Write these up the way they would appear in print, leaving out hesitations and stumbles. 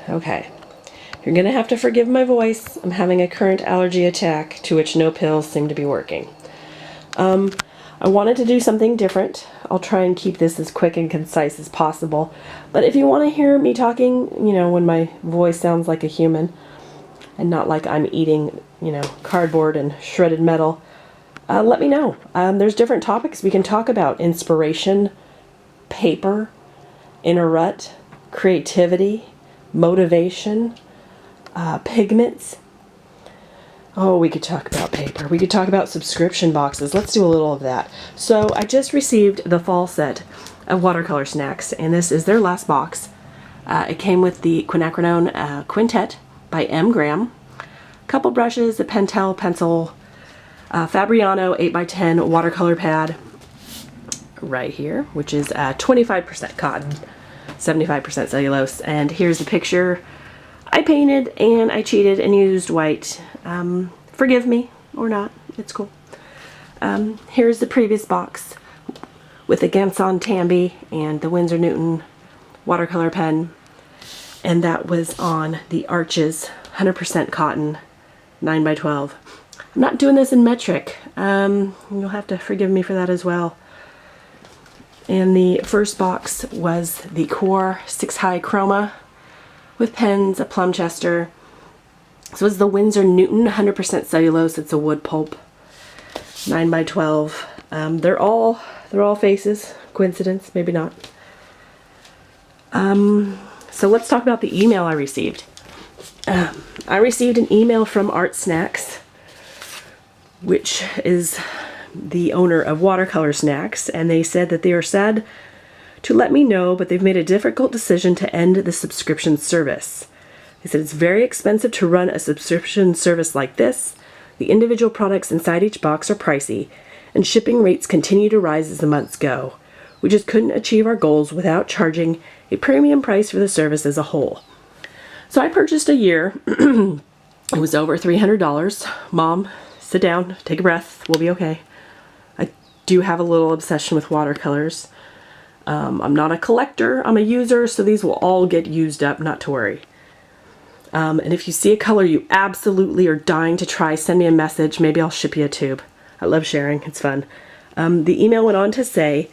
Okay. You're going to have to forgive my voice. I'm having a current allergy attack to which no pills seem to be working. I wanted to do something different. I'll try and keep this as quick and concise as possible. But if you want to hear me talking, you know, when my voice sounds like a human and not like I'm eating, you know, cardboard and shredded metal, let me know. There's different topics we can talk about. Inspiration, paper, inner rut, creativity, motivation, pigments. Oh, we could talk about paper. We could talk about subscription boxes. Let's do a little of that. So I just received the fall set of WatercolorSnacks, and this is their last box. It came with the quinacridone Quintet by M. Graham, a couple brushes, a Pentel pencil, Fabriano 8x10 watercolor pad right here, which is 25% cotton, 75% cellulose. And here's a picture. I painted and I cheated and used white. Forgive me or not, it's cool. Here's the previous box with the Ganson Tambi and the Winsor Newton watercolor pen, and that was on the Arches 100% cotton 9x12. I'm not doing this in metric. You'll have to forgive me for that as well. And the first box was the Core 6 High Chroma with pens, a Plumchester. This was the Winsor Newton 100% cellulose. It's a wood pulp, 9x12. They're all faces. Coincidence? Maybe not. So let's talk about the email I received. I received an email from Art Snacks, which is the owner of WatercolorSnacks, and they said that they are sad to let me know, but they've made a difficult decision to end the subscription service. They said it's very expensive to run a subscription service like this. The individual products inside each box are pricey, and shipping rates continue to rise as the months go. We just couldn't achieve our goals without charging a premium price for the service as a whole. So I purchased a year. It was over $300. Mom, sit down, take a breath, we'll be okay. I do have a little obsession with watercolors. I'm not a collector, I'm a user, so these will all get used up, not to worry. And if you see a color you absolutely are dying to try, send me a message, maybe I'll ship you a tube. I love sharing, it's fun. The email went on to say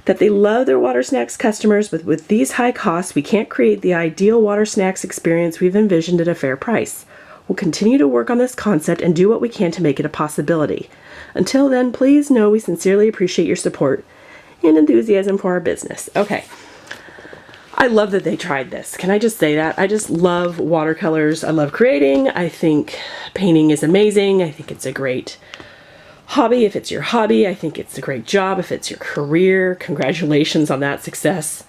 that they love their WaterSnacks customers, but with these high costs, we can't create the ideal WaterSnacks experience we've envisioned at a fair price. We'll continue to work on this concept and do what we can to make it a possibility. Until then, please know we sincerely appreciate your support and enthusiasm for our business. Okay. I love that they tried this. Can I just say that? I just love watercolors. I love creating. I think painting is amazing. I think it's a great hobby. If it's your hobby, I think it's a great job. If it's your career, congratulations on that success.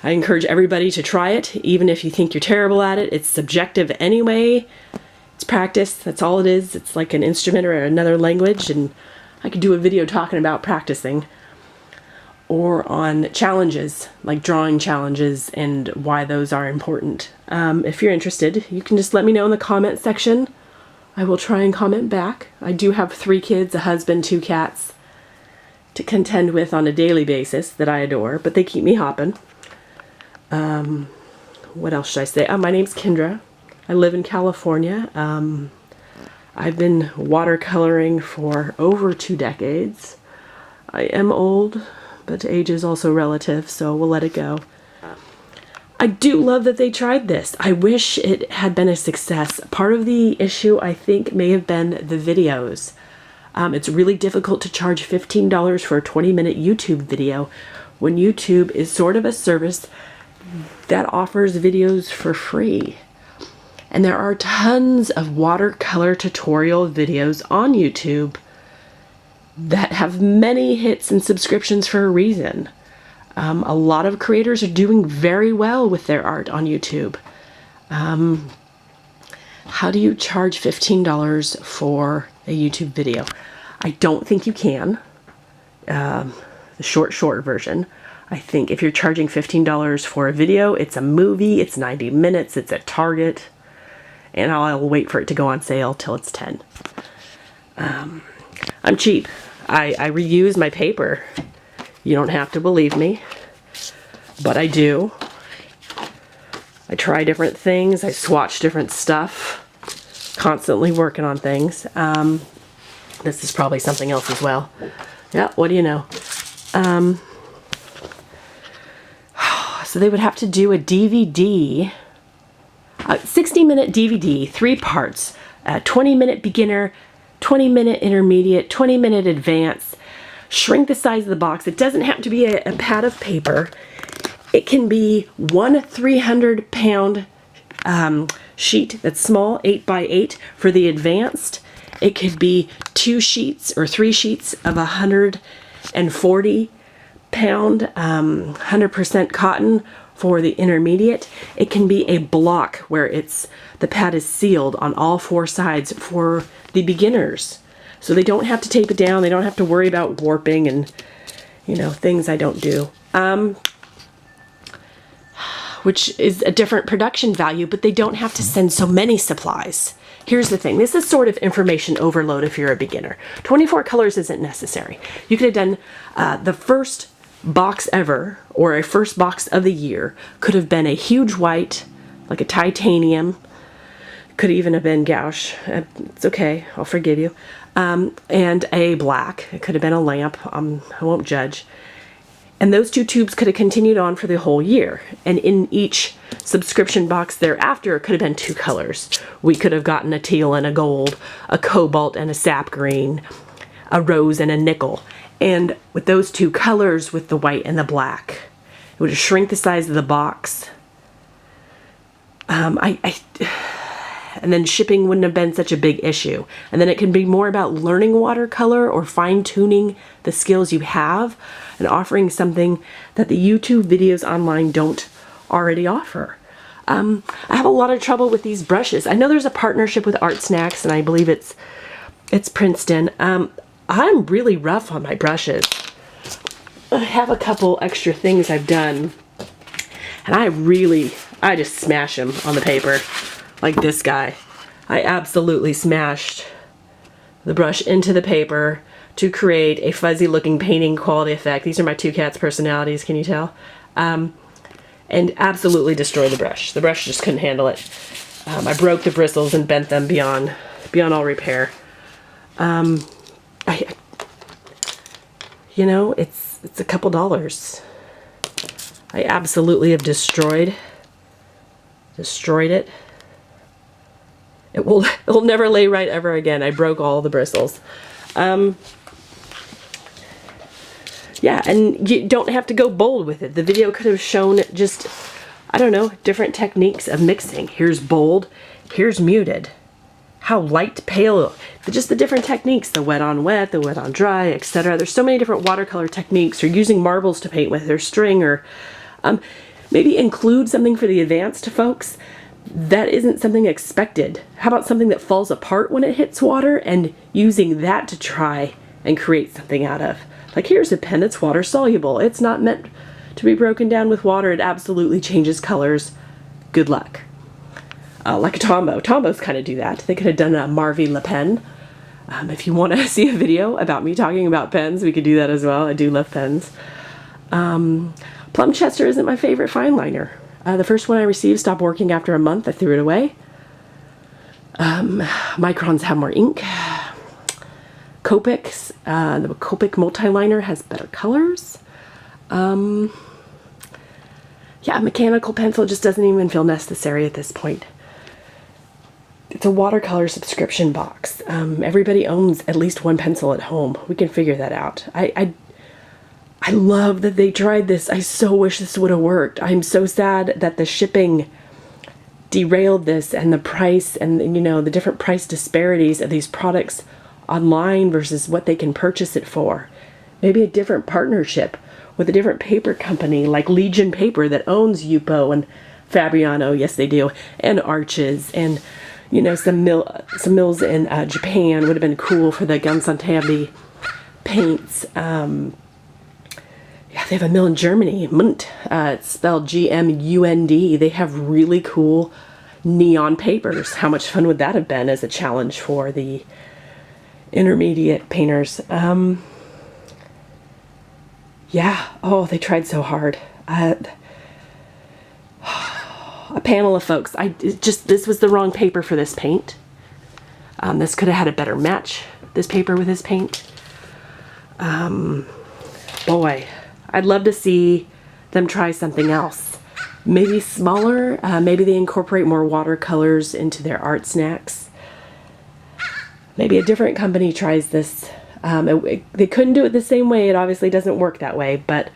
I encourage everybody to try it, even if you think you're terrible at it. It's subjective anyway. It's practice. That's all it is. It's like an instrument or another language, and I could do a video talking about practicing, or on challenges, like drawing challenges and why those are important. If you're interested, you can just let me know in the comment section. I will try and comment back. I do have 3 kids, a husband, 2 cats to contend with on a daily basis that I adore, but they keep me hopping. What else should I say? My name's Kendra. I live in California. I've been watercoloring for over 2 decades. I am old, but age is also relative, so we'll let it go. I do love that they tried this. I wish it had been a success. Part of the issue, I think, may have been the videos. It's really difficult to charge $15 for a 20-minute YouTube video when YouTube is sort of a service that offers videos for free. And there are tons of watercolor tutorial videos on YouTube that have many hits and subscriptions for a reason. A lot of creators are doing very well with their art on YouTube. How do you charge $15 for a YouTube video? I don't think you can. The short version. I think if you're charging $15 for a video, it's a movie, it's 90 minutes, it's at Target, and I'll wait for it to go on sale till it's 10. I'm cheap. I reuse my paper. You don't have to believe me, but I do. I try different things. I swatch different stuff. Constantly working on things. This is probably something else as well. Yeah, what do you know? So they would have to do a DVD, a 60-minute DVD, 3 parts, 20-minute beginner, 20-minute intermediate, 20-minute advanced. Shrink the size of the box. It doesn't have to be a pad of paper. It can be one 300-pound sheet that's small, 8x8 for the advanced. It could be 2 sheets or 3 sheets of 140 pound 100% cotton for the intermediate. It can be a block where the pad is sealed on all 4 sides for the beginners, so they don't have to tape it down. They don't have to worry about warping and, you know, things I don't do, which is a different production value, but they don't have to send so many supplies. Here's the thing. This is sort of information overload if you're a beginner. 24 colors isn't necessary. You could have done the first box ever, or a first box of the year, could have been a huge white, like a titanium. Could even have been gouache. It's okay. I'll forgive you. And a black. It could have been a lamp. I won't judge. And those 2 tubes could have continued on for the whole year. And in each subscription box thereafter, it could have been 2 colors. We could have gotten a teal and a gold, a cobalt and a sap green, a rose and a nickel. And with those 2 colors, with the white and the black, it would have shrink the size of the box. And then shipping wouldn't have been such a big issue. And then it can be more about learning watercolor or fine-tuning the skills you have and offering something that the YouTube videos online don't already offer. I have a lot of trouble with these brushes. I know there's a partnership with SWATCH, and I believe it's Princeton. I'm really rough on my brushes. I have a couple extra things I've done, and I just smash them on the paper, like this guy. I absolutely smashed the brush into the paper to create a fuzzy looking painting quality effect. These are my 2 cats' personalities, can you tell? And absolutely destroyed the brush. The brush just couldn't handle it. I broke the bristles and bent them beyond all repair. You know, it's a couple dollars. I absolutely have destroyed it. It will never lay right ever again. I broke all the bristles. Yeah, and you don't have to go bold with it. The video could have shown just, I don't know, different techniques of mixing. Here's bold, here's muted. How light, pale, just the different techniques, the wet on wet, the wet on dry, etc. There's so many different watercolor techniques, or using marbles to paint with, or string, or maybe include something for the advanced folks that isn't something expected. How about something that falls apart when it hits water, and using that to try and create something out of. Like, here's a pen that's water soluble. It's not meant to be broken down with water. It absolutely changes colors. Good luck. Like a Tombow. Tombows kind of do that. They could have done a Marvy Le Pen. If you want to see a video about me talking about pens, we could do that as well. I do love pens. Plum Chester isn't my favorite fine liner. The first one I received stopped working after a month. I threw it away. Microns have more ink. Copics, the Copic multi-liner has better colors. Yeah, a mechanical pencil just doesn't even feel necessary at this point. It's a watercolor subscription box. Everybody owns at least 1 pencil at home. We can figure that out. I love that they tried this. I so wish this would have worked. I'm so sad that the shipping derailed this, and the price, and you know, the different price disparities of these products online versus what they can purchase it for. Maybe a different partnership with a different paper company like Legion Paper that owns Yupo and Fabriano, yes they do, and Arches, and you know, some mills in Japan would have been cool for the Gunsantabi paints. Yeah, they have a mill in Germany, Mund. It's spelled G-M-U-N-D. They have really cool neon papers. How much fun would that have been as a challenge for the intermediate painters? Yeah. Oh, they tried so hard. a panel of folks. This was the wrong paper for this paint. This could have had a better match, this paper with this paint. Boy, I'd love to see them try something else. Maybe smaller, maybe they incorporate more watercolors into their art snacks. Maybe a different company tries this. They couldn't do it the same way. It obviously doesn't work that way, but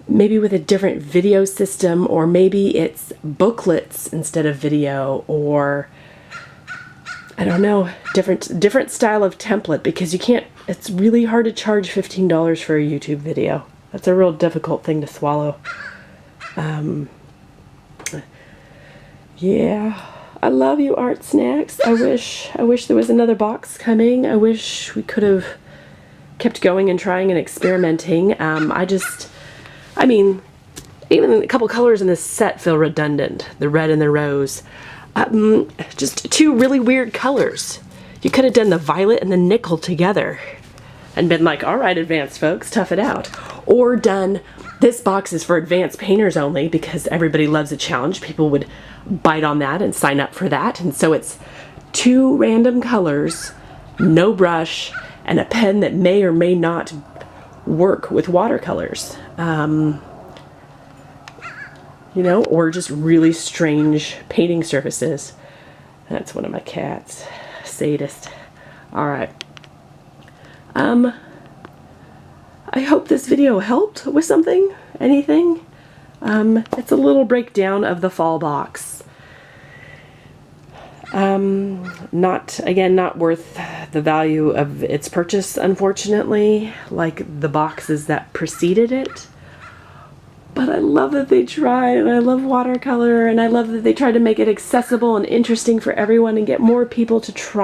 maybe with a different video system, or maybe it's booklets instead of video, or I don't know, different style of template, because you can't, it's really hard to charge $15 for a YouTube video. That's a real difficult thing to swallow. Yeah, I love you, Art Snacks. I wish there was another box coming. I wish we could have kept going and trying and experimenting. I mean, even a couple colors in this set feel redundant. The red and the rose. Just two really weird colors. You could have done the violet and the nickel together and been like, all right, advanced folks, tough it out. Or done, this box is for advanced painters only, because everybody loves a challenge. People would bite on that and sign up for that. And so it's two random colors, no brush, and a pen that may or may not work with watercolors. You know, or just really strange painting surfaces. That's one of my cats. Sadist. All right. I hope this video helped with something, anything. It's a little breakdown of the fall box. Not worth the value of its purchase, unfortunately, like the boxes that preceded it. But I love that they tried, and I love watercolor, and I love that they tried to make it accessible and interesting for everyone and get more people to try.